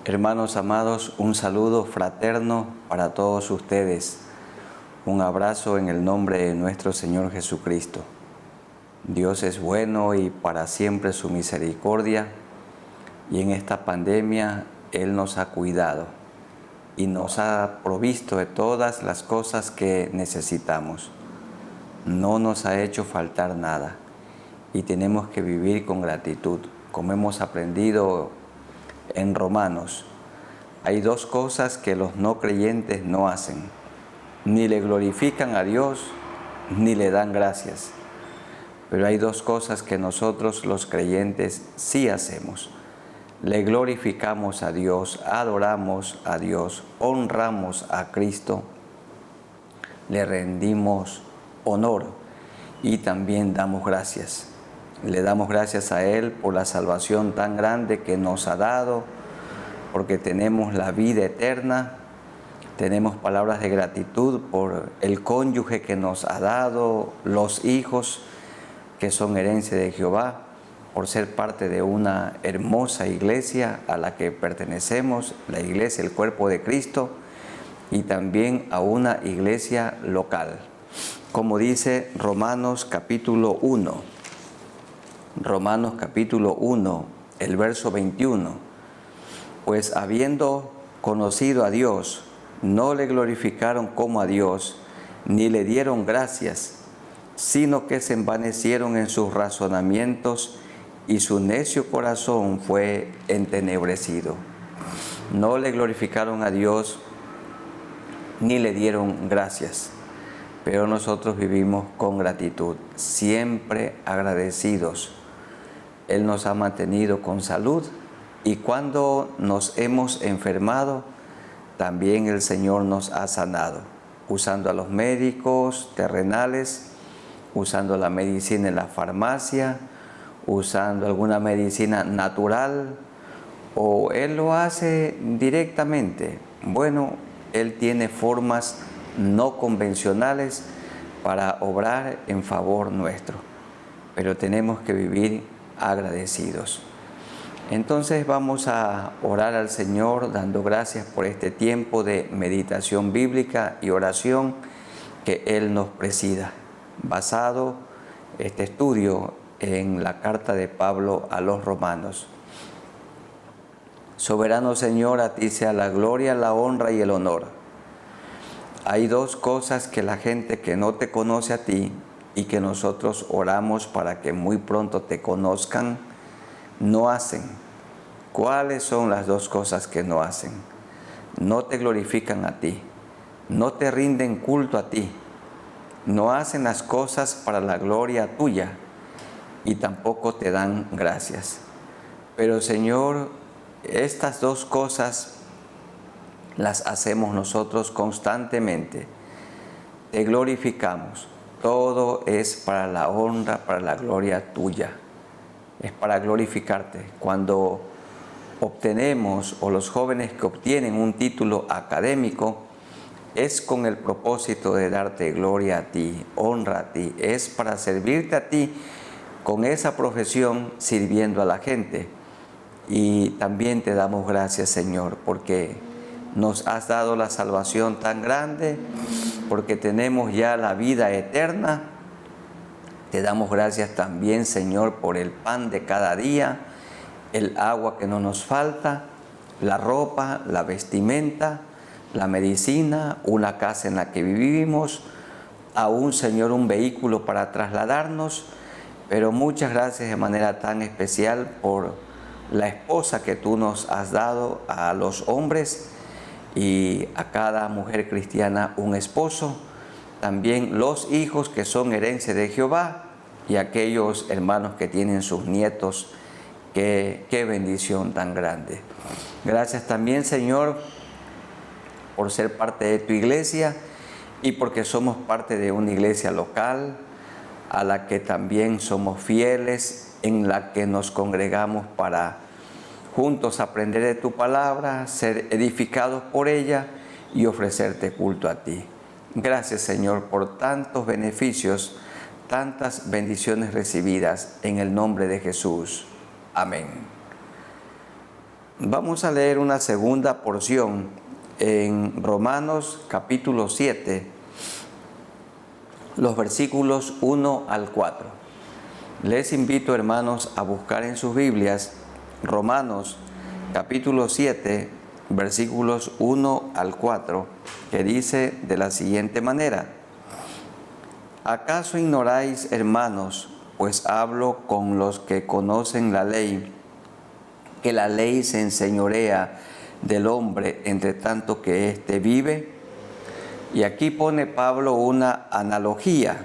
Hermanos amados, un saludo fraterno para todos ustedes. Un abrazo en el nombre de nuestro Señor Jesucristo. Dios es bueno y para siempre su misericordia. Y en esta pandemia Él nos ha cuidado y nos ha provisto de todas las cosas que necesitamos. No nos ha hecho faltar nada y tenemos que vivir con gratitud. Como hemos aprendido en Romanos, hay dos cosas que los no creyentes no hacen: ni le glorifican a Dios, ni le dan gracias. Pero hay dos cosas que nosotros los creyentes sí hacemos. Le glorificamos a Dios, adoramos a Dios, honramos a Cristo, le rendimos honor y también damos gracias. Le damos gracias a Él por la salvación tan grande que nos ha dado, porque tenemos la vida eterna. Tenemos palabras de gratitud por el cónyuge que nos ha dado, los hijos que son herencia de Jehová, por ser parte de una hermosa iglesia a la que pertenecemos, la iglesia, el cuerpo de Cristo, y también a una iglesia local. Como dice Romanos capítulo 1, Romanos capítulo 1, el verso 21, pues habiendo conocido a Dios, no le glorificaron como a Dios, ni le dieron gracias, sino que se envanecieron en sus razonamientos y su necio corazón fue entenebrecido. No le glorificaron a Dios ni le dieron gracias, pero nosotros vivimos con gratitud, siempre agradecidos. Él nos ha mantenido con salud y cuando nos hemos enfermado, también el Señor nos ha sanado, usando a los médicos terrenales, usando la medicina en la farmacia, usando alguna medicina natural, o Él lo hace directamente. Bueno, Él tiene formas no convencionales para obrar en favor nuestro, pero tenemos que vivir agradecidos. Entonces vamos a orar al Señor dando gracias por este tiempo de meditación bíblica y oración que Él nos presida, basado este estudio en la carta de Pablo a los romanos. Soberano Señor, a ti sea la gloria, la honra y el honor. Hay dos cosas que la gente que no te conoce a ti y que nosotros oramos para que muy pronto te conozcan, no hacen. ¿Cuáles son las dos cosas que no hacen? No te glorifican a ti, no te rinden culto a ti, no hacen las cosas para la gloria tuya y tampoco te dan gracias. Pero Señor, estas dos cosas las hacemos nosotros constantemente. Te glorificamos. Todo es para la honra, para la gloria tuya. Es para glorificarte. Cuando obtenemos, o los jóvenes que obtienen un título académico, es con el propósito de darte gloria a ti, honra a ti. Es para servirte a ti con esa profesión, sirviendo a la gente. Y también te damos gracias, Señor, porque nos has dado la salvación tan grande, porque tenemos ya la vida eterna. Te damos gracias también, Señor, por el pan de cada día, el agua que no nos falta, la ropa, la vestimenta, la medicina, una casa en la que vivimos, aún, Señor, un vehículo para trasladarnos. Pero muchas gracias de manera tan especial por la esposa que tú nos has dado a los hombres y a cada mujer cristiana un esposo. También los hijos que son herencia de Jehová y aquellos hermanos que tienen sus nietos. Qué bendición tan grande. Gracias también, Señor, por ser parte de tu iglesia y porque somos parte de una iglesia local a la que también somos fieles, en la que nos congregamos para juntos aprender de tu palabra, ser edificados por ella y ofrecerte culto a ti. Gracias, Señor, por tantos beneficios, tantas bendiciones recibidas en el nombre de Jesús. Amén. Vamos a leer una segunda porción en Romanos capítulo 7, los versículos 1 al 4. Les invito, hermanos, a buscar en sus Biblias Romanos capítulo 7, versículos 1 al 4, que dice de la siguiente manera: ¿Acaso ignoráis, hermanos, pues hablo con los que conocen la ley, que la ley se enseñorea del hombre entre tanto que éste vive? Y aquí pone Pablo una analogía,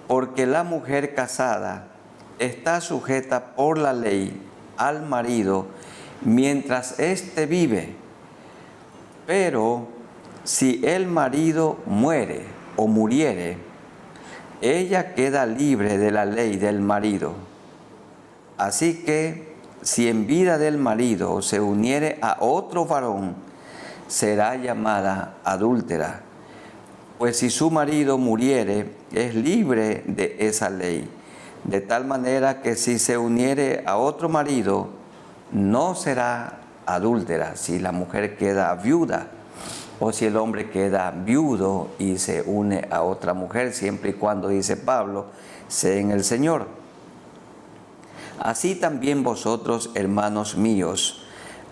porque la mujer casada está sujeta por la ley al marido mientras éste vive. Pero si el marido muere o muriere, ella queda libre de la ley del marido. Así que si en vida del marido se uniere a otro varón, será llamada adúltera. Pues si su marido muriere, es libre de esa ley. De tal manera que si se uniere a otro marido, no será adúltera si la mujer queda viuda, o si el hombre queda viudo y se une a otra mujer, siempre y cuando, dice Pablo, sea en el Señor. Así también vosotros, hermanos míos,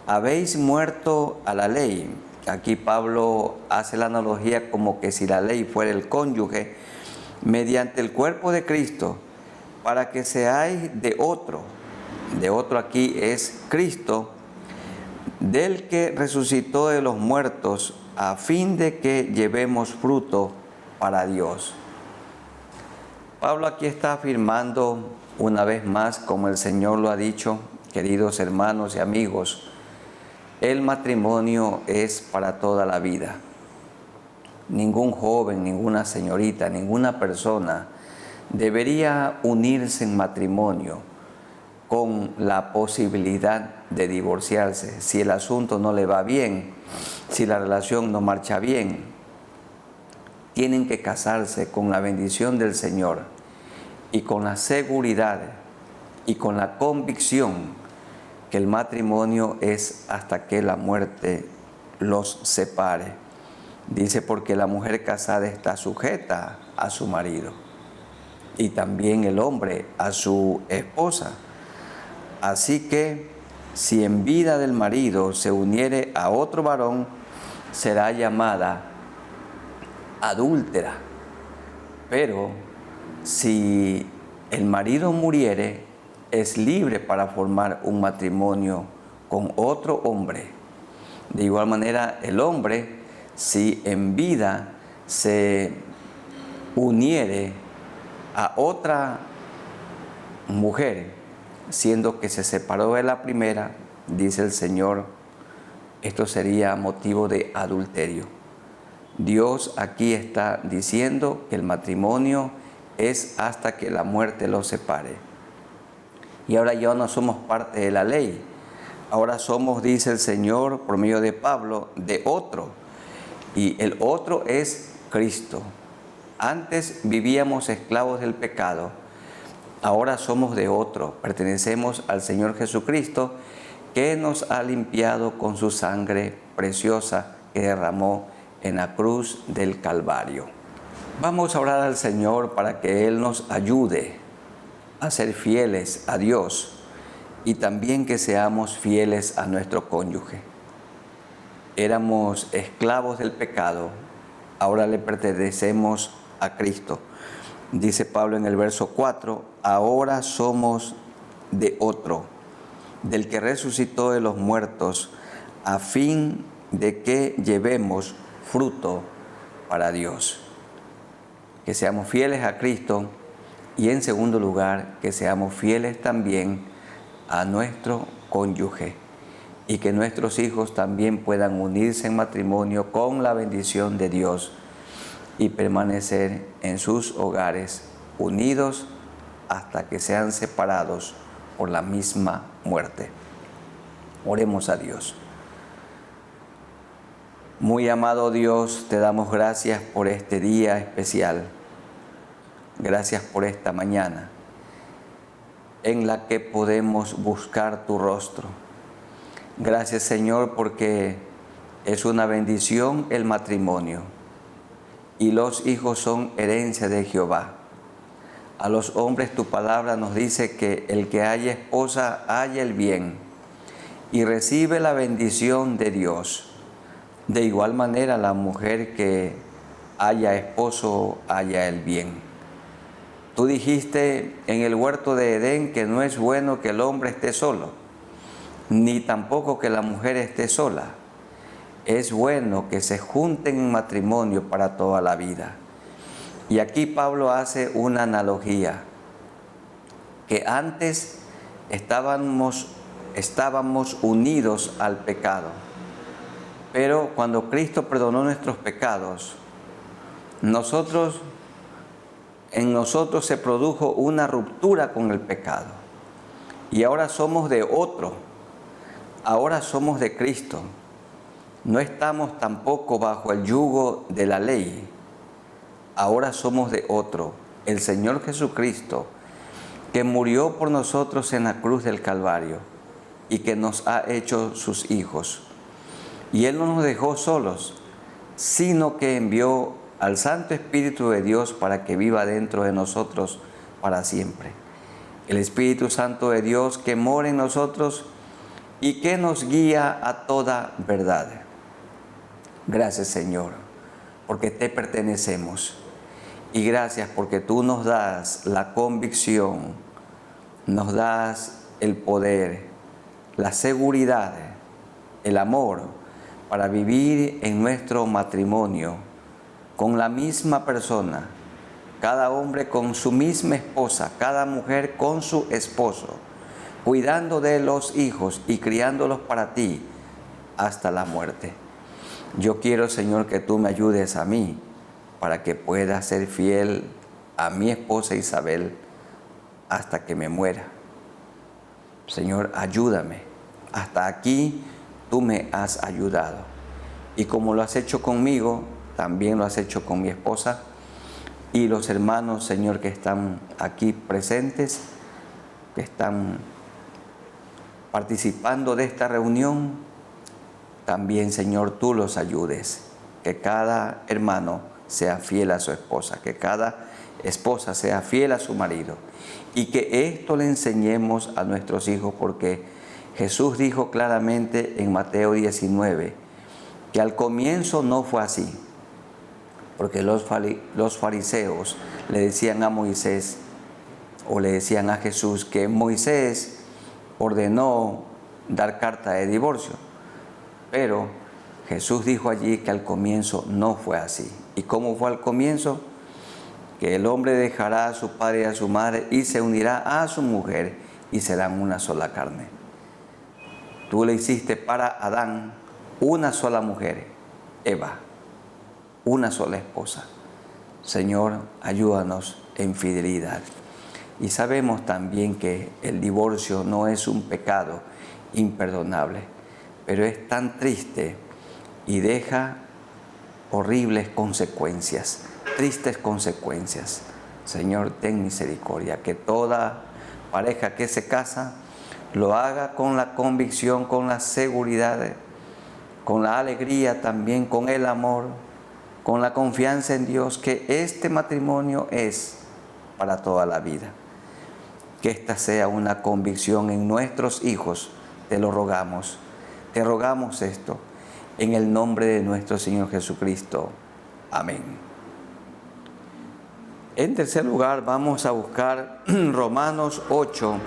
habéis muerto a la ley. Aquí Pablo hace la analogía como que si la ley fuera el cónyuge, mediante el cuerpo de Cristo, para que seáis de otro. De otro aquí es Cristo, del que resucitó de los muertos, a fin de que llevemos fruto para Dios. Pablo aquí está afirmando una vez más, como el Señor lo ha dicho, queridos hermanos y amigos, el matrimonio es para toda la vida. Ningún joven, ninguna señorita, ninguna persona debería unirse en matrimonio con la posibilidad de divorciarse si el asunto no le va bien, si la relación no marcha bien. Tienen que casarse con la bendición del Señor y con la seguridad y con la convicción que el matrimonio es hasta que la muerte los separe. Dice, porque la mujer casada está sujeta a su marido y también el hombre a su esposa. Así que si en vida del marido se uniere a otro varón, será llamada adúltera. Pero si el marido muriere, es libre para formar un matrimonio con otro hombre. De igual manera, el hombre, si en vida se uniere a otra mujer, siendo que se separó de la primera, dice el Señor, esto sería motivo de adulterio. Dios aquí está diciendo que el matrimonio es hasta que la muerte los separe. Y ahora ya no somos parte de la ley. Ahora somos, dice el Señor, por medio de Pablo, de otro. Y el otro es Cristo. Antes vivíamos esclavos del pecado. Ahora somos de otro. Pertenecemos al Señor Jesucristo, que nos ha limpiado con su sangre preciosa que derramó en la cruz del Calvario. Vamos a orar al Señor para que Él nos ayude a ser fieles a Dios y también que seamos fieles a nuestro cónyuge. Éramos esclavos del pecado, ahora le pertenecemos a Cristo. Dice Pablo en el verso 4, ahora somos de otro, del que resucitó de los muertos, a fin de que llevemos fruto para Dios. Que seamos fieles a Cristo y en segundo lugar, que seamos fieles también a nuestro cónyuge y que nuestros hijos también puedan unirse en matrimonio con la bendición de Dios y permanecer en sus hogares unidos hasta que sean separados por la misma muerte. Oremos a Dios. Muy amado Dios, te damos gracias por este día especial. Gracias por esta mañana en la que podemos buscar tu rostro. Gracias, Señor, porque es una bendición el matrimonio y los hijos son herencia de Jehová. A los hombres tu palabra nos dice que el que haya esposa haya el bien y recibe la bendición de Dios. De igual manera la mujer que haya esposo haya el bien. Tú dijiste en el huerto de Edén que no es bueno que el hombre esté solo, ni tampoco que la mujer esté sola. Es bueno que se junten en matrimonio para toda la vida. Y aquí Pablo hace una analogía, que antes estábamos unidos al pecado, pero cuando Cristo perdonó nuestros pecados, en nosotros se produjo una ruptura con el pecado. Y ahora somos de otro, ahora somos de Cristo. No estamos tampoco bajo el yugo de la ley. Ahora somos de otro, el Señor Jesucristo, que murió por nosotros en la cruz del Calvario y que nos ha hecho sus hijos. Y Él no nos dejó solos, sino que envió al Santo Espíritu de Dios para que viva dentro de nosotros para siempre. El Espíritu Santo de Dios que mora en nosotros y que nos guía a toda verdad. Gracias, Señor, porque te pertenecemos. Y gracias porque tú nos das la convicción, nos das el poder, la seguridad, el amor para vivir en nuestro matrimonio con la misma persona, cada hombre con su misma esposa, cada mujer con su esposo, cuidando de los hijos y criándolos para ti hasta la muerte. Yo quiero, Señor, que tú me ayudes a mí para que pueda ser fiel a mi esposa Isabel hasta que me muera. Señor, ayúdame. Hasta aquí tú me has ayudado. Y como lo has hecho conmigo, también lo has hecho con mi esposa y los hermanos, Señor, que están aquí presentes, que están participando de esta reunión. También, Señor, tú los ayudes. Que cada hermano sea fiel a su esposa, que cada esposa sea fiel a su marido y que esto le enseñemos a nuestros hijos, porque Jesús dijo claramente en Mateo 19 que al comienzo no fue así, porque los fariseos le decían a Moisés o le decían a Jesús que Moisés ordenó dar carta de divorcio, pero Jesús dijo allí que al comienzo no fue así. ¿Y cómo fue al comienzo? Que el hombre dejará a su padre y a su madre y se unirá a su mujer y serán una sola carne. Tú le hiciste para Adán una sola mujer, Eva, una sola esposa. Señor, ayúdanos en fidelidad. Y sabemos también que el divorcio no es un pecado imperdonable, pero es tan triste y deja horribles consecuencias, tristes consecuencias. Señor, ten misericordia, que toda pareja que se casa lo haga con la convicción, con la seguridad, con la alegría también, con el amor, con la confianza en Dios, que este matrimonio es para toda la vida. Que esta sea una convicción en nuestros hijos, te lo rogamos. Te rogamos esto en el nombre de nuestro Señor Jesucristo. Amén. En tercer lugar, vamos a buscar Romanos 8,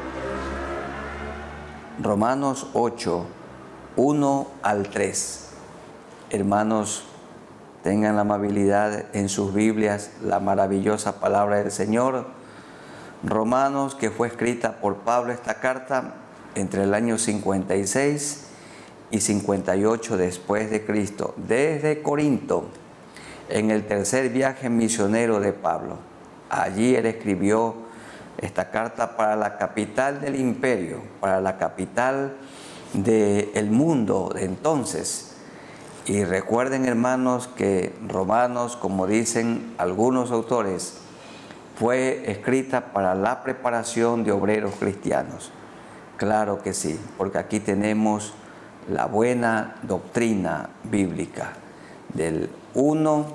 1 al 3. Hermanos, tengan la amabilidad en sus Biblias, la maravillosa palabra del Señor. Romanos, que fue escrita por Pablo esta carta entre el año 56 y 58 después de Cristo, desde Corinto, en el tercer viaje misionero de Pablo. Allí él escribió esta carta para la capital del imperio, para la capital del mundo de entonces. Y recuerden, hermanos, que Romanos, como dicen algunos autores, fue escrita para la preparación de obreros cristianos. Claro que sí, porque aquí tenemos la buena doctrina bíblica. Del 1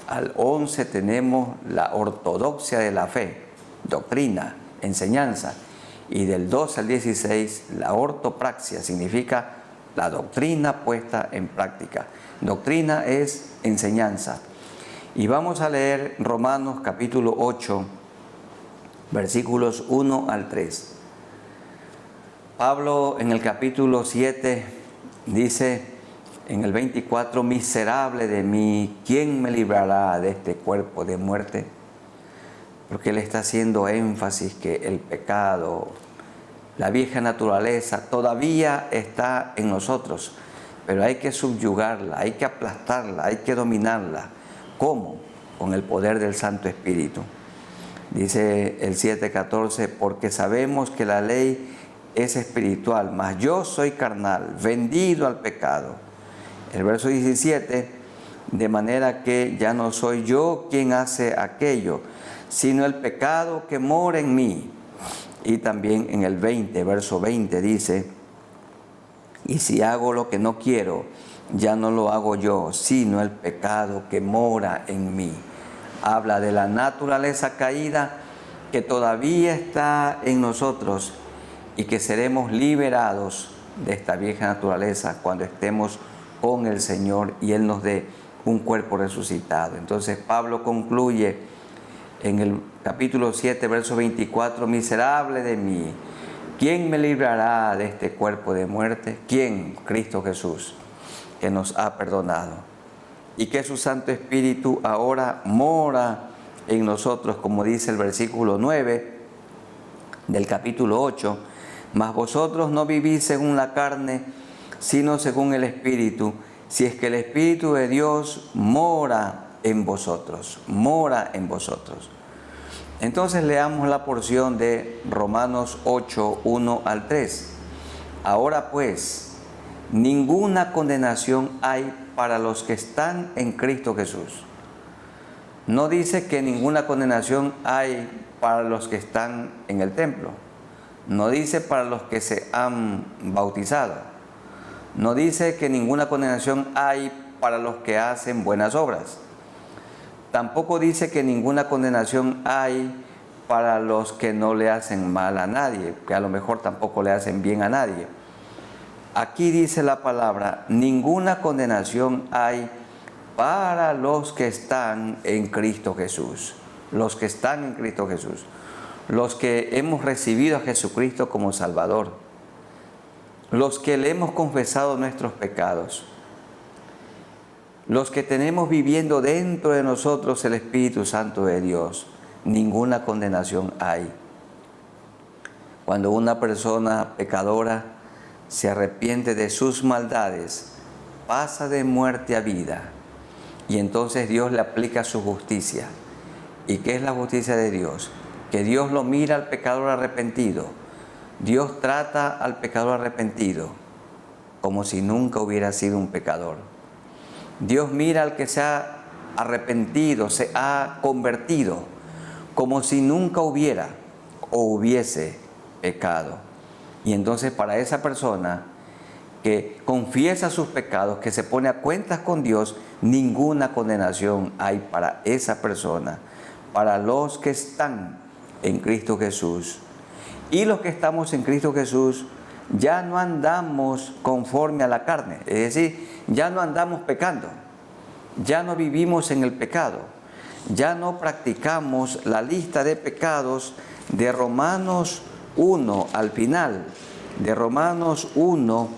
al 11 tenemos la ortodoxia de la fe, doctrina, enseñanza. Y del 12 al 16, la ortopraxia, significa la doctrina puesta en práctica. Doctrina es enseñanza. Y vamos a leer Romanos capítulo 8, versículos 1 al 3. Pablo en el capítulo 7 dice en el 24, miserable de mí, ¿quién me librará de este cuerpo de muerte? Porque él está haciendo énfasis que el pecado, la vieja naturaleza, todavía está en nosotros, pero hay que subyugarla, hay que aplastarla, hay que dominarla. ¿Cómo? Con el poder del Santo Espíritu. Dice el 7:14, porque sabemos que la ley es espiritual, mas yo soy carnal, vendido al pecado. El verso 17, de manera que ya no soy yo quien hace aquello, sino el pecado que mora en mí. Y también en el 20, verso 20 dice, y si hago lo que no quiero, ya no lo hago yo, sino el pecado que mora en mí. Habla de la naturaleza caída que todavía está en nosotros y que seremos liberados de esta vieja naturaleza cuando estemos con el Señor y Él nos dé un cuerpo resucitado. Entonces Pablo concluye en el capítulo 7, verso 24, miserable de mí, ¿quién me librará de este cuerpo de muerte? ¿Quién? Cristo Jesús, que nos ha perdonado. Y que su Santo Espíritu ahora mora en nosotros, como dice el versículo 9 del capítulo 8, mas vosotros no vivís según la carne, sino según el Espíritu, si es que el Espíritu de Dios mora en vosotros, mora en vosotros. Entonces leamos la porción de Romanos 8, 1 al 3. Ahora pues, ninguna condenación hay para los que están en Cristo Jesús. No dice que ninguna condenación hay para los que están en el templo. No dice para los que se han bautizado. No dice que ninguna condenación hay para los que hacen buenas obras. Tampoco dice que ninguna condenación hay para los que no le hacen mal a nadie, que a lo mejor tampoco le hacen bien a nadie. Aquí dice la palabra, ninguna condenación hay para los que están en Cristo Jesús. Los que están en Cristo Jesús. Los que hemos recibido a Jesucristo como Salvador. Los que le hemos confesado nuestros pecados. Los que tenemos viviendo dentro de nosotros el Espíritu Santo de Dios. Ninguna condenación hay. Cuando una persona pecadora se arrepiente de sus maldades, pasa de muerte a vida. Y entonces Dios le aplica su justicia. ¿Y qué es la justicia de Dios? Que Dios lo mira al pecador arrepentido. Dios trata al pecador arrepentido como si nunca hubiera sido un pecador. Dios mira al que se ha arrepentido, se ha convertido, como si nunca hubiera o hubiese pecado. Y entonces para esa persona que confiesa sus pecados, que se pone a cuentas con Dios, ninguna condenación hay para esa persona, para los que están en Cristo Jesús. Y los que estamos en Cristo Jesús ya no andamos conforme a la carne, es decir, ya no andamos pecando, ya no vivimos en el pecado, ya no practicamos la lista de pecados de Romanos 1 al final, de Romanos 1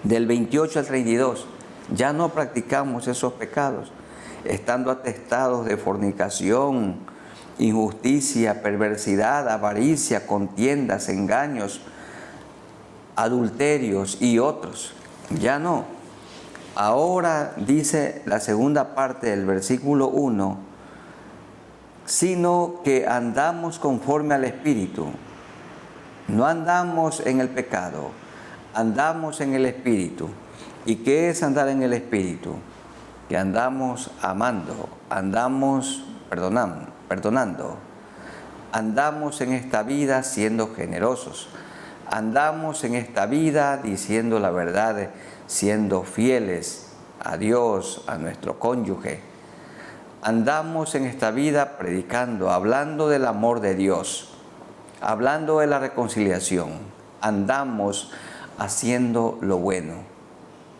del 28 al 32, ya no practicamos esos pecados, estando atestados de fornicación, injusticia, perversidad, avaricia, contiendas, engaños, adulterios y otros. Ya no. Ahora dice la segunda parte del versículo 1, sino que andamos conforme al Espíritu. No andamos en el pecado, andamos en el Espíritu. ¿Y qué es andar en el Espíritu? Que andamos amando, andamos perdonando, andamos en esta vida siendo generosos, Andamos en esta vida diciendo la verdad, siendo fieles a Dios, a nuestro cónyuge. Andamos en esta vida predicando, hablando del amor de Dios, hablando de la reconciliación. Andamos haciendo lo bueno,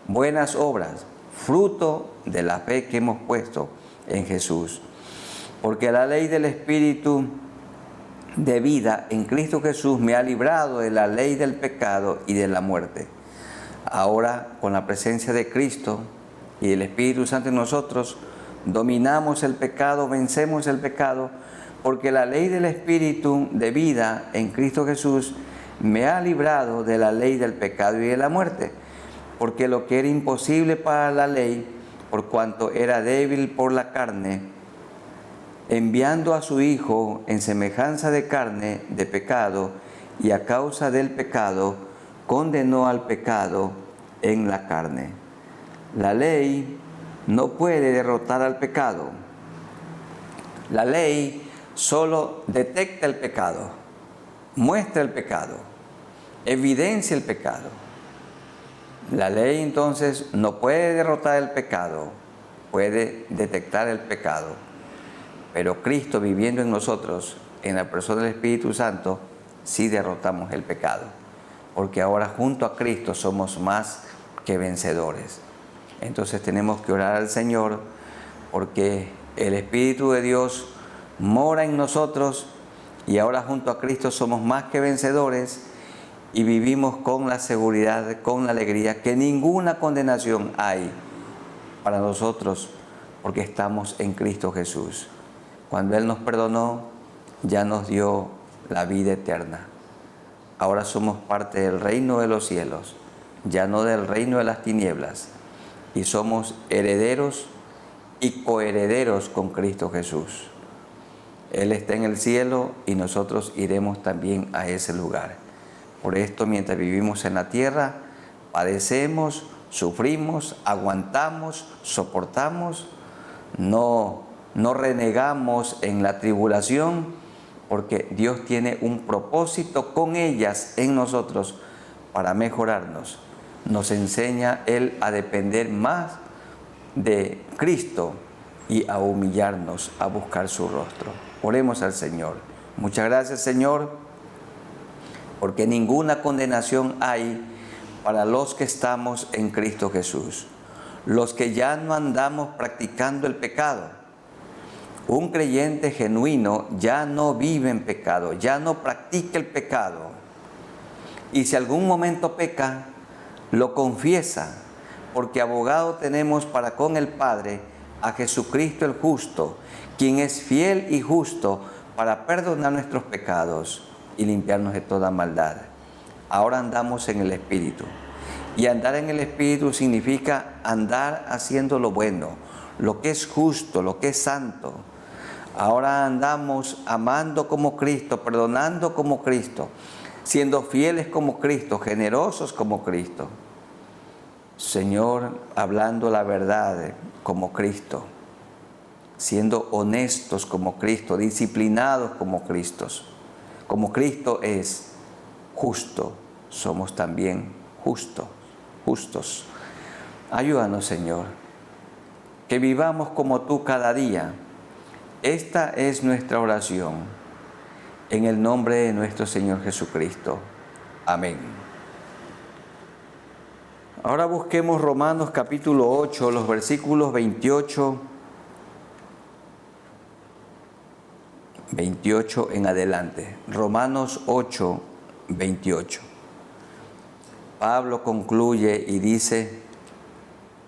buenas obras, fruto de la fe que hemos puesto en Jesús. Porque la ley del Espíritu de vida en Cristo Jesús me ha librado de la ley del pecado y de la muerte. Ahora, con la presencia de Cristo y el Espíritu Santo en nosotros, dominamos el pecado, vencemos el pecado, porque la ley del Espíritu de vida en Cristo Jesús me ha librado de la ley del pecado y de la muerte. Porque lo que era imposible para la ley, por cuanto era débil por la carne, enviando a su Hijo en semejanza de carne de pecado, y a causa del pecado, condenó al pecado en la carne. La ley no puede derrotar al pecado. La ley solo detecta el pecado, muestra el pecado, evidencia el pecado. La ley entonces no puede derrotar el pecado, puede detectar el pecado. Pero Cristo viviendo en nosotros, en la persona del Espíritu Santo, sí derrotamos el pecado. Porque ahora junto a Cristo somos más que vencedores. Entonces tenemos que orar al Señor porque el Espíritu de Dios mora en nosotros y ahora junto a Cristo somos más que vencedores y vivimos con la seguridad, con la alegría que ninguna condenación hay para nosotros porque estamos en Cristo Jesús. Cuando Él nos perdonó, ya nos dio la vida eterna. Ahora somos parte del reino de los cielos, ya no del reino de las tinieblas, y somos herederos y coherederos con Cristo Jesús. Él está en el cielo y nosotros iremos también a ese lugar. Por esto, mientras vivimos en la tierra, padecemos, sufrimos, aguantamos, soportamos, no renegamos en la tribulación, porque Dios tiene un propósito con ellas en nosotros para mejorarnos. Nos enseña Él a depender más de Cristo y a humillarnos, a buscar su rostro. Oremos al Señor. Muchas gracias, Señor, porque ninguna condenación hay para los que estamos en Cristo Jesús, los que ya no andamos practicando el pecado. Un creyente genuino ya no vive en pecado, ya no practica el pecado. Y si algún momento peca, lo confiesa, porque abogado tenemos para con el Padre a Jesucristo el justo, quien es fiel y justo para perdonar nuestros pecados y limpiarnos de toda maldad. Ahora andamos en el Espíritu. Y andar en el Espíritu significa andar haciendo lo bueno, lo que es justo, lo que es santo. Ahora andamos amando como Cristo, perdonando como Cristo, siendo fieles como Cristo, generosos como Cristo. Señor, hablando la verdad como Cristo, siendo honestos como Cristo, disciplinados como Cristo. Como Cristo es justo, somos también justos. Ayúdanos, Señor, que vivamos como tú cada día. Esta es nuestra oración, en el nombre de nuestro Señor Jesucristo. Amén. Ahora busquemos Romanos capítulo 8, los versículos 28 en adelante. Romanos 8, 28. Pablo concluye y dice,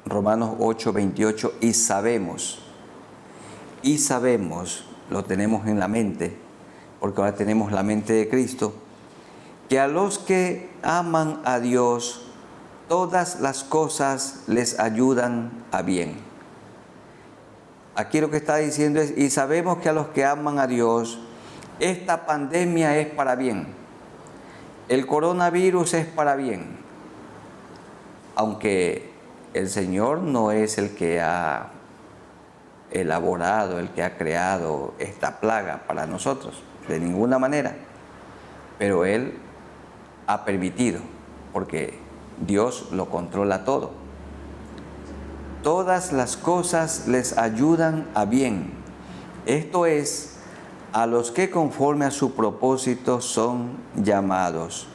Romanos 8, 28, y sabemos, lo tenemos en la mente, porque ahora tenemos la mente de Cristo, que a los que aman a Dios, todas las cosas les ayudan a bien. Aquí lo que está diciendo es, y sabemos que a los que aman a Dios, esta pandemia es para bien. El coronavirus es para bien. Aunque el Señor no es el que ha elaborado, el que ha creado esta plaga para nosotros, de ninguna manera. Pero Él ha permitido, porque Dios lo controla todo. Todas las cosas les ayudan a bien, esto es, a los que conforme a su propósito son llamados.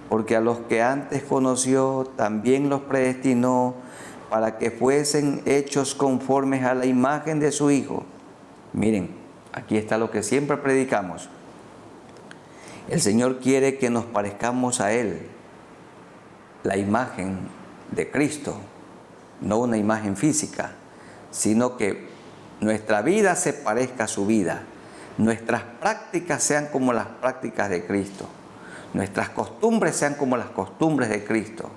Porque a los que antes conoció, también los predestinó para que fuesen hechos conformes a la imagen de su Hijo. Miren, aquí está lo que siempre predicamos. El Señor quiere que nos parezcamos a Él, la imagen de Cristo, no una imagen física, sino que nuestra vida se parezca a su vida, nuestras prácticas sean como las prácticas de Cristo, nuestras costumbres sean como las costumbres de Cristo,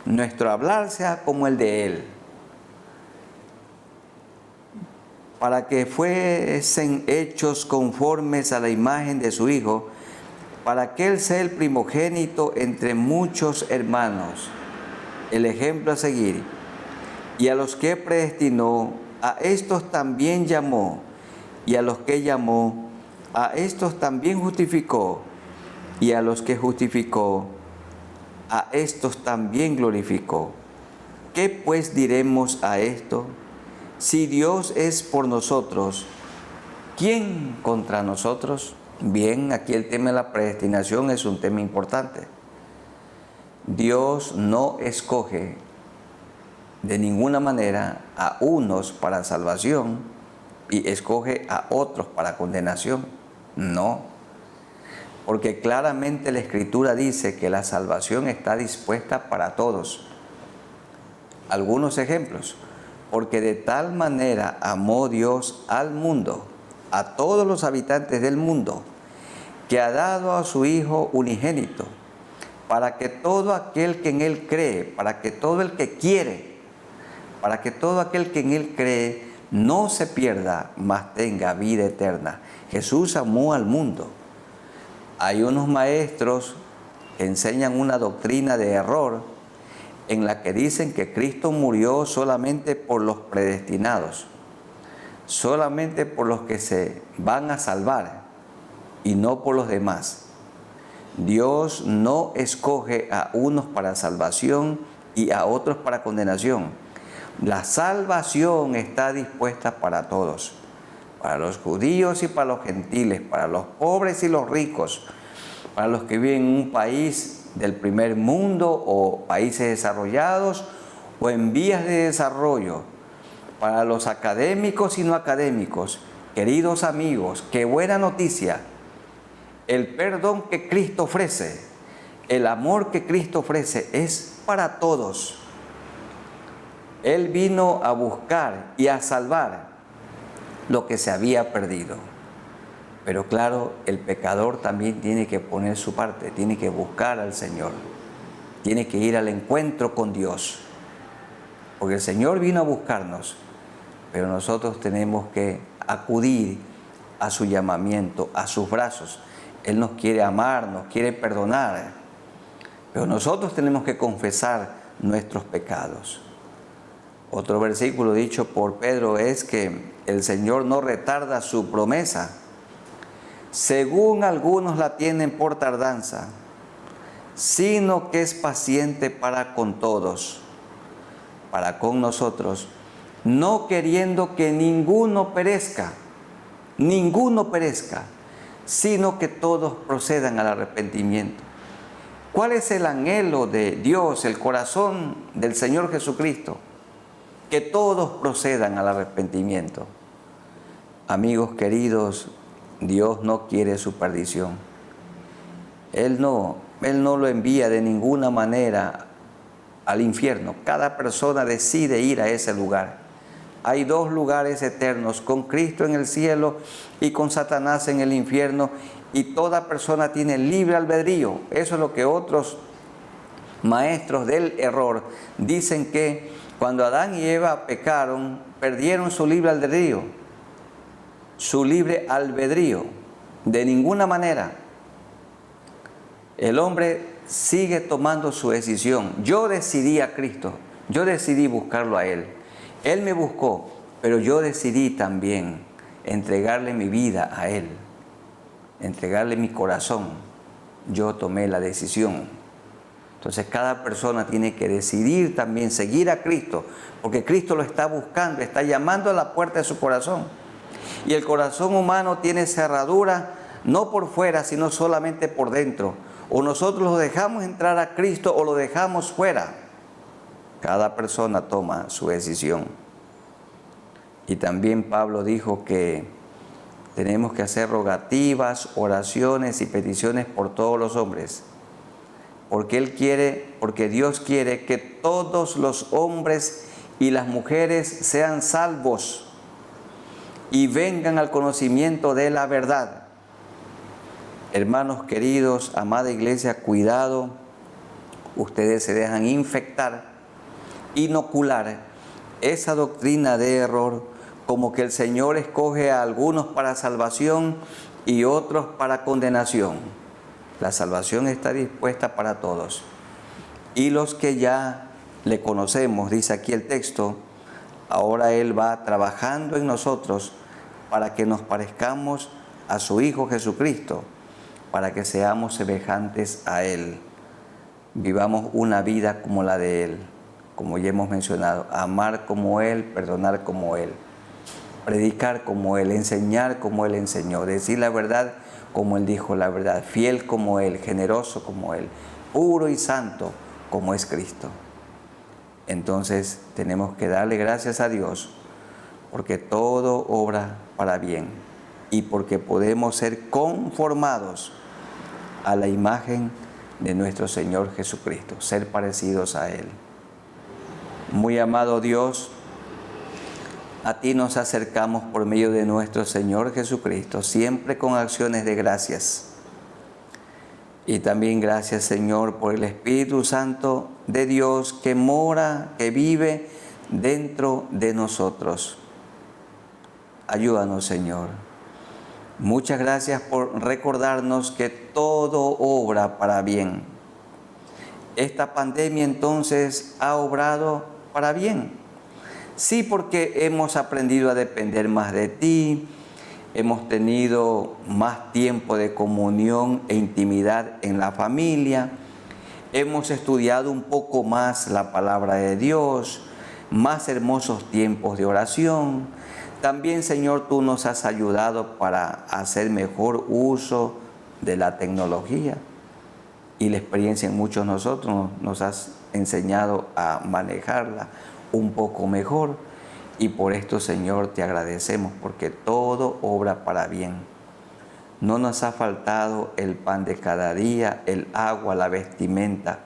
nuestro hablar sea como el de Él, para que fuesen hechos conformes a la imagen de su Hijo, para que Él sea el primogénito entre muchos hermanos, el ejemplo a seguir. Y a los que predestinó, a estos también llamó, y a los que llamó, a estos también justificó, y a los que justificó, a estos también glorificó. ¿Qué pues diremos a esto? Si Dios es por nosotros, ¿quién contra nosotros? Bien, aquí el tema de la predestinación es un tema importante. Dios no escoge de ninguna manera a unos para salvación y escoge a otros para condenación. No, porque claramente la Escritura dice que la salvación está dispuesta para todos. Algunos ejemplos. Porque de tal manera amó Dios al mundo, a todos los habitantes del mundo, que ha dado a su Hijo unigénito, para que todo aquel que en Él cree, para que todo el que quiere, para que todo aquel que en Él cree no se pierda, mas tenga vida eterna. Jesús amó al mundo. Hay unos maestros que enseñan una doctrina de error en la que dicen que Cristo murió solamente por los predestinados, solamente por los que se van a salvar y no por los demás. Dios no escoge a unos para salvación y a otros para condenación. La salvación está dispuesta para todos, para los judíos y para los gentiles, para los pobres y los ricos, para los que viven en un país del primer mundo o países desarrollados o en vías de desarrollo, para los académicos y no académicos. Queridos amigos, qué buena noticia. El perdón que Cristo ofrece, el amor que Cristo ofrece es para todos. Él vino a buscar y a salvar lo que se había perdido. Pero claro, el pecador también tiene que poner su parte, tiene que buscar al Señor, tiene que ir al encuentro con Dios. Porque el Señor vino a buscarnos, pero nosotros tenemos que acudir a su llamamiento, a sus brazos. Él nos quiere amar, nos quiere perdonar, pero nosotros tenemos que confesar nuestros pecados. Otro versículo dicho por Pedro es que el Señor no retarda su promesa, según algunos la tienen por tardanza, sino que es paciente para con todos, para con nosotros, no queriendo que ninguno perezca, sino que todos procedan al arrepentimiento. ¿Cuál es el anhelo de Dios, el corazón del Señor Jesucristo? Que todos procedan al arrepentimiento. Amigos queridos, Dios no quiere su perdición. Él no lo envía de ninguna manera al infierno. Cada persona decide ir a ese lugar. Hay dos lugares eternos, con Cristo en el cielo y con Satanás en el infierno, y toda persona tiene libre albedrío. Eso es lo que otros maestros del error dicen, que cuando Adán y Eva pecaron, perdieron su libre albedrío. Su libre albedrío. De ninguna manera. El hombre sigue tomando su decisión. Yo decidí a Cristo, yo decidí buscarlo a Él. Él me buscó, pero yo decidí también entregarle mi vida a Él, entregarle mi corazón. yo tomé la decisión. Entonces cada persona tiene que decidir también seguir a Cristo, porque Cristo lo está buscando, está llamando a la puerta de su corazón. Y el corazón humano tiene cerradura, no por fuera, sino solamente por dentro. O nosotros lo dejamos entrar a Cristo o lo dejamos fuera. Cada persona toma su decisión. Y también Pablo dijo que tenemos que hacer rogativas, oraciones y peticiones por todos los hombres. Porque Dios quiere que todos los hombres y las mujeres sean salvos y vengan al conocimiento de la verdad. Hermanos queridos, amada iglesia, cuidado, ustedes se dejan infectar, inocular esa doctrina de error, como que el Señor escoge a algunos para salvación y otros para condenación. La salvación está dispuesta para todos. Y los que ya le conocemos, dice aquí el texto, ahora Él va trabajando en nosotros para que nos parezcamos a su Hijo Jesucristo, para que seamos semejantes a Él. Vivamos una vida como la de Él, como ya hemos mencionado, amar como Él, perdonar como Él, predicar como Él, enseñar como Él enseñó, decir la verdad como Él dijo la verdad, fiel como Él, generoso como Él, puro y santo como es Cristo. Entonces tenemos que darle gracias a Dios porque todo obra para bien y porque podemos ser conformados a la imagen de nuestro Señor Jesucristo, ser parecidos a Él. Muy amado Dios, a ti nos acercamos por medio de nuestro Señor Jesucristo, siempre con acciones de gracias. Y también gracias, Señor, por el Espíritu Santo de Dios que mora, que vive dentro de nosotros. Ayúdanos, Señor. Muchas gracias por recordarnos que todo obra para bien. Esta pandemia entonces ha obrado para bien. Sí, porque hemos aprendido a depender más de ti, hemos tenido más tiempo de comunión e intimidad en la familia, hemos estudiado un poco más la palabra de Dios, más hermosos tiempos de oración. También, Señor, tú nos has ayudado para hacer mejor uso de la tecnología y la experiencia en muchos de nosotros nos has enseñado a manejarla un poco mejor, y por esto, Señor, te agradecemos porque todo obra para bien. No nos ha faltado el pan de cada día, el agua, la vestimenta.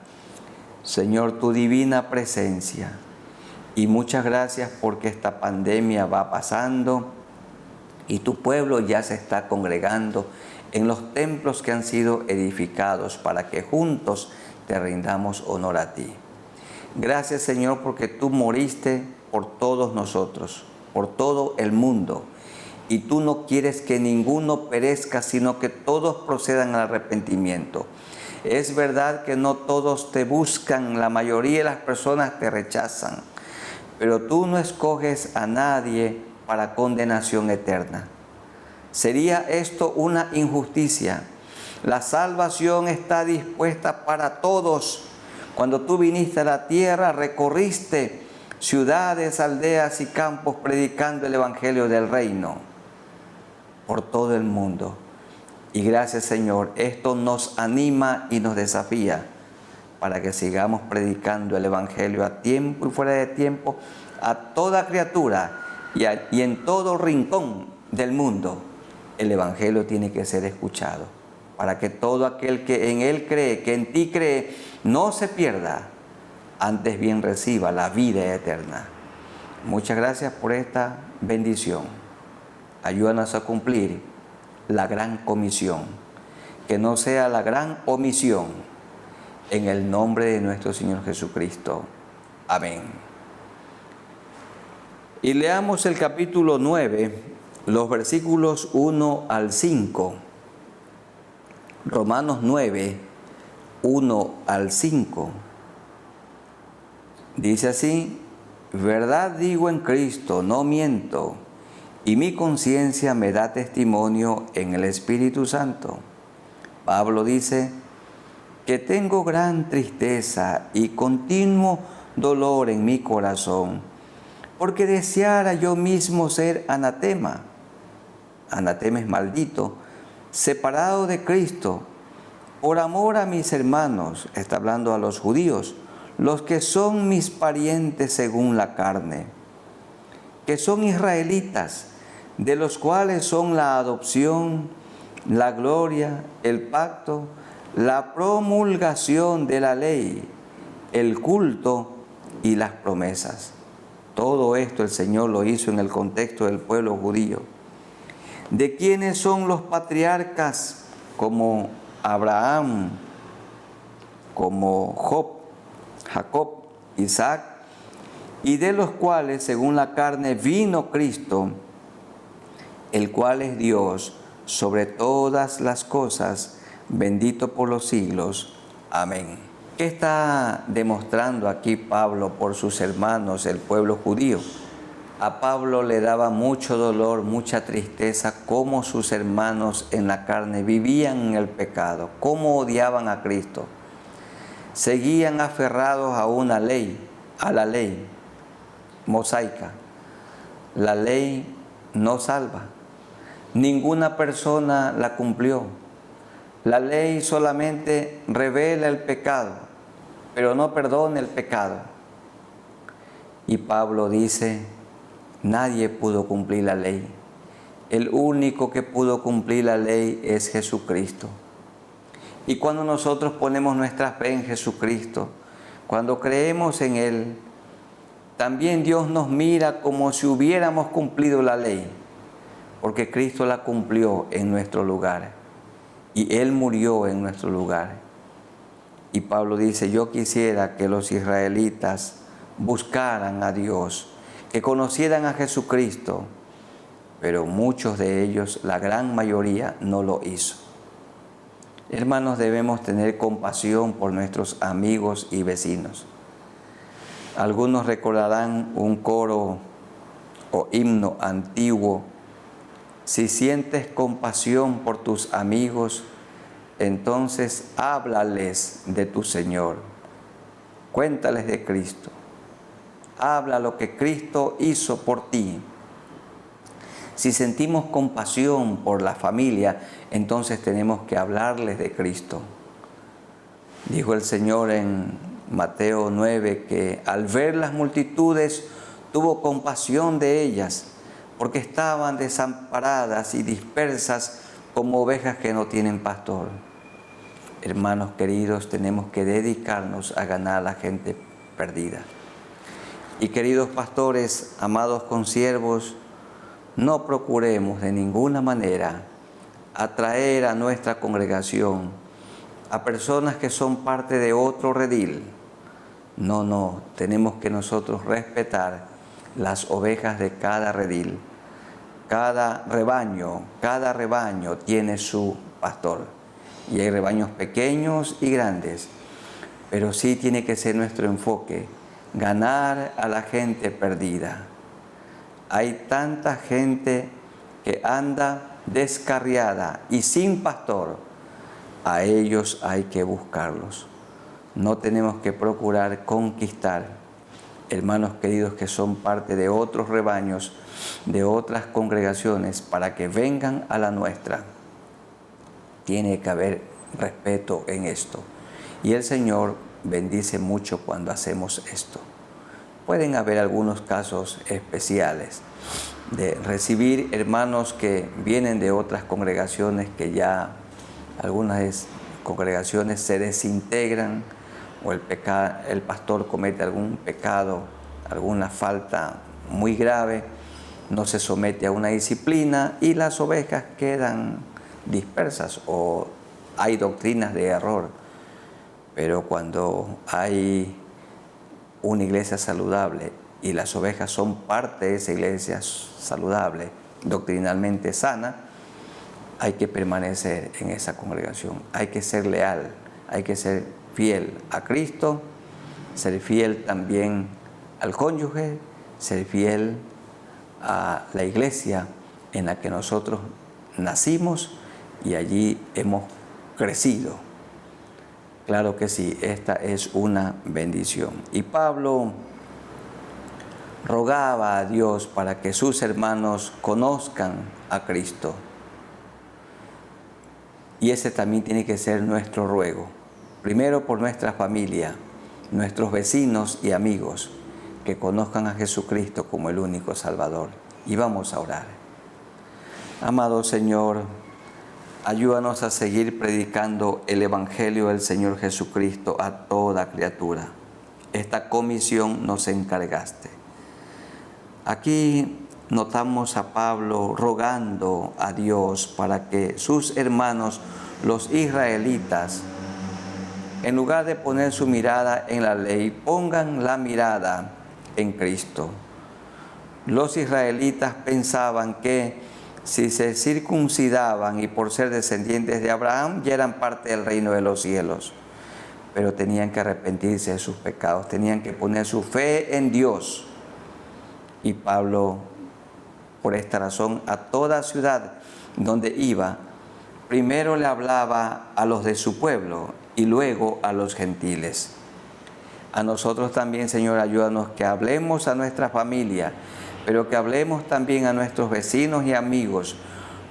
Señor, tu divina presencia. Y muchas gracias porque esta pandemia va pasando y tu pueblo ya se está congregando en los templos que han sido edificados para que juntos te rindamos honor a ti. Gracias, Señor, porque tú moriste por todos nosotros, por todo el mundo. Y tú no quieres que ninguno perezca, sino que todos procedan al arrepentimiento. Es verdad que no todos te buscan, la mayoría de las personas te rechazan, pero tú no escoges a nadie para condenación eterna. Sería esto una injusticia. La salvación está dispuesta para todos. Cuando tú viniste a la tierra, recorriste ciudades, aldeas y campos predicando el evangelio del reino por todo el mundo. Y gracias, Señor, esto nos anima y nos desafía para que sigamos predicando el evangelio a tiempo y fuera de tiempo a toda criatura y en todo rincón del mundo. El evangelio tiene que ser escuchado para que todo aquel que en él cree, que en ti cree, no se pierda, antes bien reciba la vida eterna. Muchas gracias por esta bendición. Ayúdanos a cumplir la gran comisión, que no sea la gran omisión, en el nombre de nuestro Señor Jesucristo. Amén. Y leamos el capítulo 9, los versículos 1 al 5. Romanos 9, 1 al 5. Dice así: verdad digo en Cristo, no miento, y mi conciencia me da testimonio en el Espíritu Santo. Pablo dice: que tengo gran tristeza y continuo dolor en mi corazón, porque deseara yo mismo ser anatema. Anatema es maldito, separado de Cristo, por amor a mis hermanos, está hablando a los judíos, los que son mis parientes según la carne, que son israelitas, de los cuales son la adopción, la gloria, el pacto, la promulgación de la ley, el culto y las promesas. Todo esto el Señor lo hizo en el contexto del pueblo judío. ¿De quiénes son los patriarcas como Abraham, como Jacob, Isaac, y de los cuales según la carne vino Cristo, el cual es Dios sobre todas las cosas, bendito por los siglos. Amén. ¿Qué está demostrando aquí Pablo por sus hermanos, el pueblo judío? A Pablo le daba mucho dolor, mucha tristeza, cómo sus hermanos en la carne vivían en el pecado, cómo odiaban a Cristo. Seguían aferrados a una ley, a la ley mosaica. La ley no salva. Ninguna persona la cumplió. La ley solamente revela el pecado, pero no perdona el pecado. Y Pablo dice, nadie pudo cumplir la ley. El único que pudo cumplir la ley es Jesucristo. Y cuando nosotros ponemos nuestra fe en Jesucristo, cuando creemos en Él, también Dios nos mira como si hubiéramos cumplido la ley, porque Cristo la cumplió en nuestro lugar y Él murió en nuestro lugar. Y Pablo dice, yo quisiera que los israelitas buscaran a Dios, que conocieran a Jesucristo, pero muchos de ellos, la gran mayoría, no lo hizo. Hermanos, debemos tener compasión por nuestros amigos y vecinos. Algunos recordarán un coro o himno antiguo. Si sientes compasión por tus amigos, entonces háblales de tu Señor. Cuéntales de Cristo. Habla lo que Cristo hizo por ti. Si sentimos compasión por la familia, entonces tenemos que hablarles de Cristo. Dijo el Señor en Mateo 9 que al ver las multitudes tuvo compasión de ellas, porque estaban desamparadas y dispersas como ovejas que no tienen pastor. Hermanos queridos, tenemos que dedicarnos a ganar a la gente perdida. Y queridos pastores, amados consiervos, no procuremos de ninguna manera atraer a nuestra congregación a personas que son parte de otro redil. No, tenemos que nosotros respetar las ovejas de cada redil. Cada rebaño tiene su pastor. Y hay rebaños pequeños y grandes, pero sí tiene que ser nuestro enfoque, ganar a la gente perdida. Hay tanta gente que anda descarriada y sin pastor. A ellos hay que buscarlos. No tenemos que procurar conquistar hermanos queridos que son parte de otros rebaños, de otras congregaciones, para que vengan a la nuestra. Tiene que haber respeto en esto. Y el Señor bendice mucho cuando hacemos esto. Pueden haber algunos casos especiales de recibir hermanos que vienen de otras congregaciones que ya algunas congregaciones se desintegran o el pastor comete algún pecado, alguna falta muy grave, no se somete a una disciplina y las ovejas quedan dispersas o hay doctrinas de error. Pero cuando hay una iglesia saludable y las ovejas son parte de esa iglesia saludable, doctrinalmente sana, hay que permanecer en esa congregación, hay que ser leal, hay que ser fiel a Cristo, ser fiel también al cónyuge, ser fiel a la iglesia en la que nosotros nacimos y allí hemos crecido. Claro que sí, esta es una bendición. Y Pablo rogaba a Dios para que sus hermanos conozcan a Cristo. Y ese también tiene que ser nuestro ruego. Primero por nuestra familia, nuestros vecinos y amigos, que conozcan a Jesucristo como el único Salvador. Y vamos a orar. Amado Señor, ayúdanos a seguir predicando el Evangelio del Señor Jesucristo a toda criatura. Esta comisión nos encargaste. Aquí notamos a Pablo rogando a Dios para que sus hermanos, los israelitas, en lugar de poner su mirada en la ley, pongan la mirada en Cristo. Los israelitas pensaban que si se circuncidaban y por ser descendientes de Abraham, ya eran parte del reino de los cielos. Pero tenían que arrepentirse de sus pecados, tenían que poner su fe en Dios. Y Pablo, por esta razón, a toda ciudad donde iba, primero le hablaba a los de su pueblo y luego a los gentiles. A nosotros también, Señor, ayúdanos que hablemos a nuestra familia, pero que hablemos también a nuestros vecinos y amigos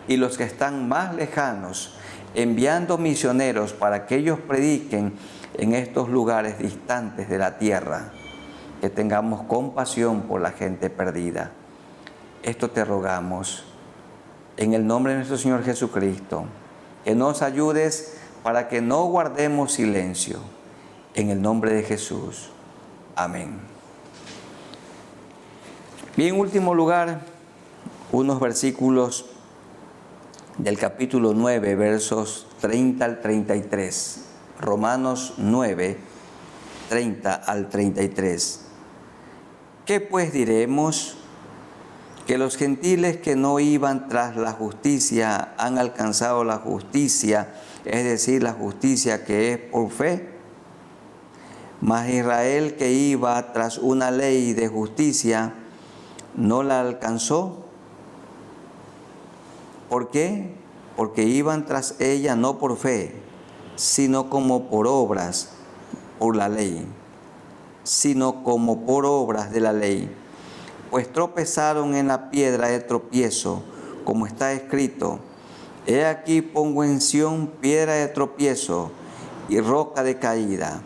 y los que están más lejanos, enviando misioneros para que ellos prediquen en estos lugares distantes de la tierra. Que tengamos compasión por la gente perdida. Esto te rogamos en el nombre de nuestro Señor Jesucristo, que nos ayudes para que no guardemos silencio. En el nombre de Jesús. Amén. Y en último lugar, unos versículos del capítulo 9, versos 30 al 33. Romanos 9, 30 al 33. ¿Qué pues diremos? Que los gentiles que no iban tras la justicia han alcanzado la justicia, es decir, la justicia que es por fe. Mas Israel que iba tras una ley de justicia no la alcanzó. ¿Por qué? Porque iban tras ella no por fe, sino como por obras, por la ley, sino como por obras de la ley. Pues tropezaron en la piedra de tropiezo, como está escrito: He aquí pongo en Sión piedra de tropiezo y roca de caída,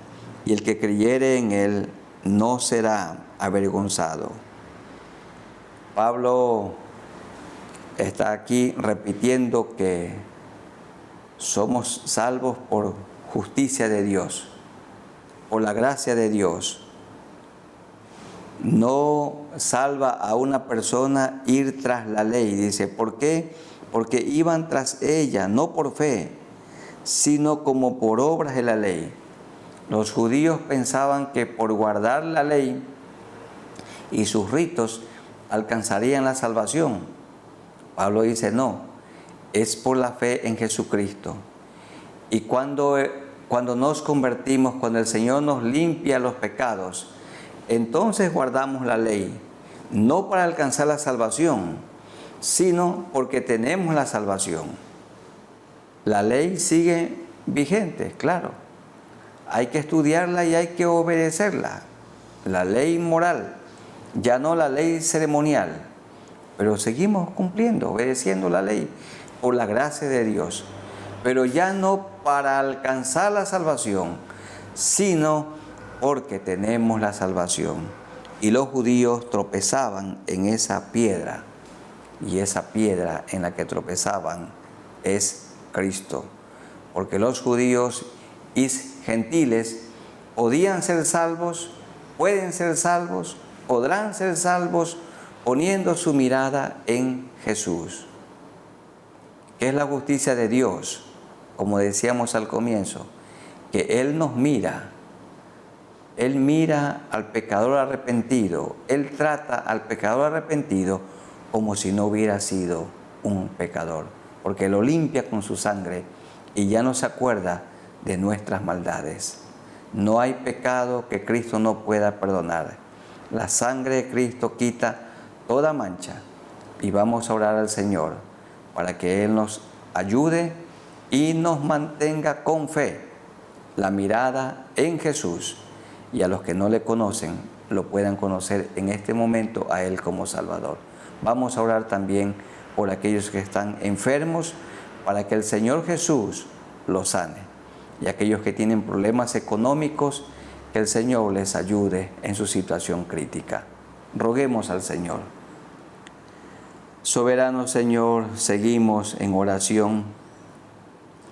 y el que creyere en él no será avergonzado. Pablo está aquí repitiendo que somos salvos por justicia de Dios, por la gracia de Dios. No salva a una persona ir tras la ley. Dice, ¿por qué? Porque iban tras ella, no por fe, sino como por obras de la ley. Los judíos pensaban que por guardar la ley y sus ritos alcanzarían la salvación. Pablo dice, no, es por la fe en Jesucristo. Y cuando nos convertimos, cuando el Señor nos limpia los pecados, entonces guardamos la ley, no para alcanzar la salvación, sino porque tenemos la salvación. La ley sigue vigente, claro. Hay que estudiarla y hay que obedecerla. La ley moral, ya no la ley ceremonial, pero seguimos cumpliendo, obedeciendo la ley por la gracia de Dios. Pero ya no para alcanzar la salvación, sino porque tenemos la salvación. Y los judíos tropezaban en esa piedra, y esa piedra en la que tropezaban es Cristo. Porque los judíos y gentiles podían ser salvos, pueden ser salvos, podrán ser salvos poniendo su mirada en Jesús. ¿Qué es la justicia de Dios? Como decíamos al comienzo, que Él nos mira. Él mira al pecador arrepentido. Él trata al pecador arrepentido como si no hubiera sido un pecador, porque lo limpia con su sangre y ya no se acuerda de nuestras maldades. No hay pecado que Cristo no pueda perdonar. La sangre de Cristo quita toda mancha. Y vamos a orar al Señor para que Él nos ayude y nos mantenga con fe. la mirada en Jesús, y a los que no le conocen lo puedan conocer en este momento a Él como Salvador. Vamos a orar también por aquellos que están enfermos, para que el Señor Jesús los sane, y aquellos que tienen problemas económicos, que el Señor les ayude en su situación crítica. Roguemos al Señor. Soberano Señor, seguimos en oración.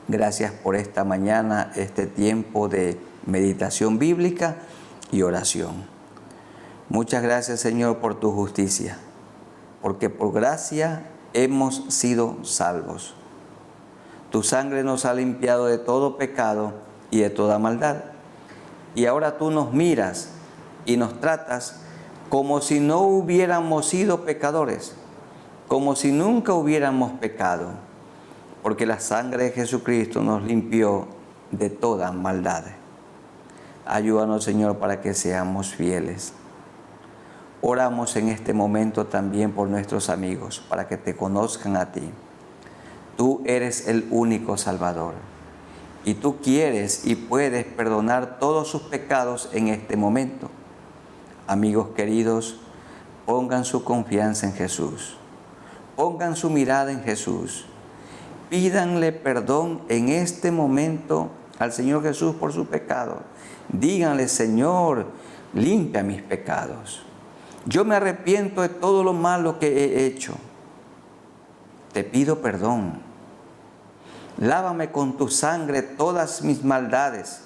Gracias por esta mañana, este tiempo de meditación bíblica y oración. Muchas gracias, Señor, por tu justicia, porque por gracia hemos sido salvos. Tu sangre nos ha limpiado de todo pecado y de toda maldad. Y ahora tú nos miras y nos tratas como si no hubiéramos sido pecadores, como si nunca hubiéramos pecado, porque la sangre de Jesucristo nos limpió de toda maldad. Ayúdanos, Señor, para que seamos fieles. Oramos en este momento también por nuestros amigos, para que te conozcan a ti. Tú eres el único Salvador, y tú quieres y puedes perdonar todos sus pecados en este momento. Amigos queridos, pongan su confianza en Jesús, pongan su mirada en Jesús, pídanle perdón en este momento al Señor Jesús por su pecado. Díganle: Señor, limpia mis pecados. Yo me arrepiento de todo lo malo que he hecho. Te pido perdón. Lávame con tu sangre todas mis maldades.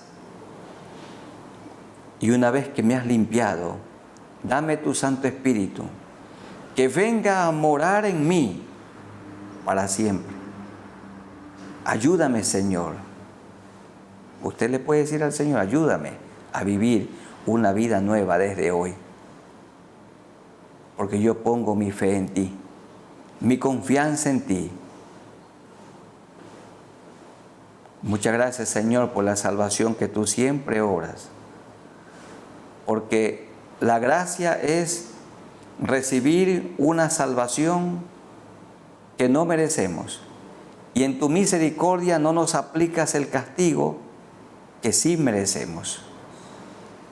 Y una vez que me has limpiado, dame tu Santo Espíritu, que venga a morar en mí para siempre. Ayúdame, Señor. Usted le puede decir al Señor: ayúdame a vivir una vida nueva desde hoy, porque yo pongo mi fe en ti, mi confianza en ti. Muchas gracias, Señor, por la salvación que tú siempre obras, porque la gracia es recibir una salvación que no merecemos, y en tu misericordia no nos aplicas el castigo que sí merecemos.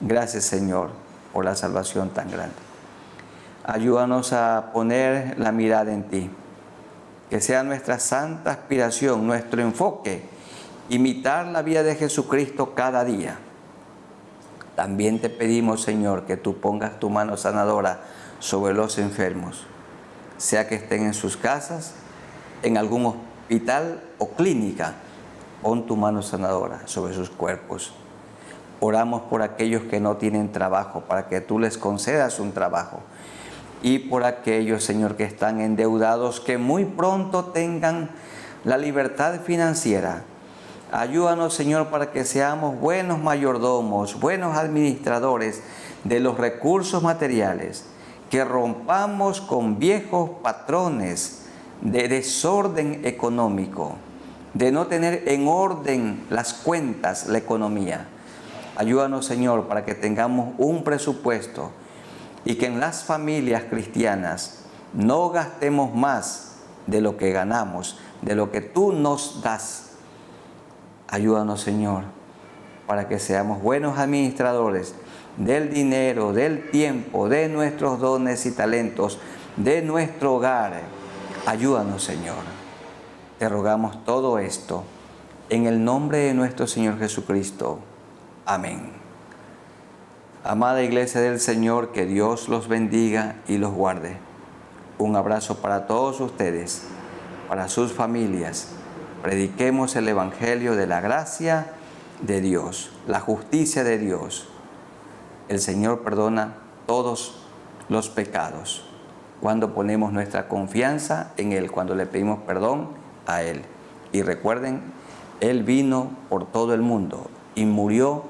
Gracias, Señor, por la salvación tan grande. Ayúdanos a poner la mirada en ti, que sea nuestra santa aspiración, nuestro enfoque, imitar la vida de Jesucristo cada día. También te pedimos, Señor, que tú pongas tu mano sanadora sobre los enfermos, sea que estén en sus casas, en algún hospital o clínica. Pon tu mano sanadora sobre sus cuerpos. Oramos por aquellos que no tienen trabajo, para que tú les concedas un trabajo. Y por aquellos, Señor, que están endeudados, que muy pronto tengan la libertad financiera. Ayúdanos, Señor, para que seamos buenos mayordomos, buenos administradores de los recursos materiales, que rompamos con viejos patrones de desorden económico, de no tener en orden las cuentas, la economía. Ayúdanos, Señor, para que tengamos un presupuesto y que en las familias cristianas no gastemos más de lo que ganamos, de lo que tú nos das. Ayúdanos, Señor, para que seamos buenos administradores del dinero, del tiempo, de nuestros dones y talentos, de nuestro hogar. Ayúdanos, Señor. Te rogamos todo esto en el nombre de nuestro Señor Jesucristo. Amén. Amada Iglesia del Señor, que Dios los bendiga y los guarde. Un abrazo para todos ustedes, para sus familias. Prediquemos el Evangelio de la gracia de Dios, la justicia de Dios. El Señor perdona todos los pecados cuando ponemos nuestra confianza en Él, cuando le pedimos perdón a Él. Y recuerden, Él vino por todo el mundo y murió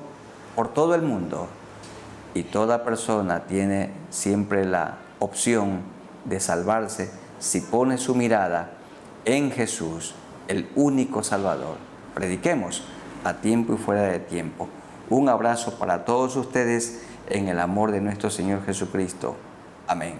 por todo el mundo. Y toda persona tiene siempre la opción de salvarse si pone su mirada en Jesús, el único Salvador. Prediquemos a tiempo y fuera de tiempo. Un abrazo para todos ustedes en el amor de nuestro Señor Jesucristo. Amén.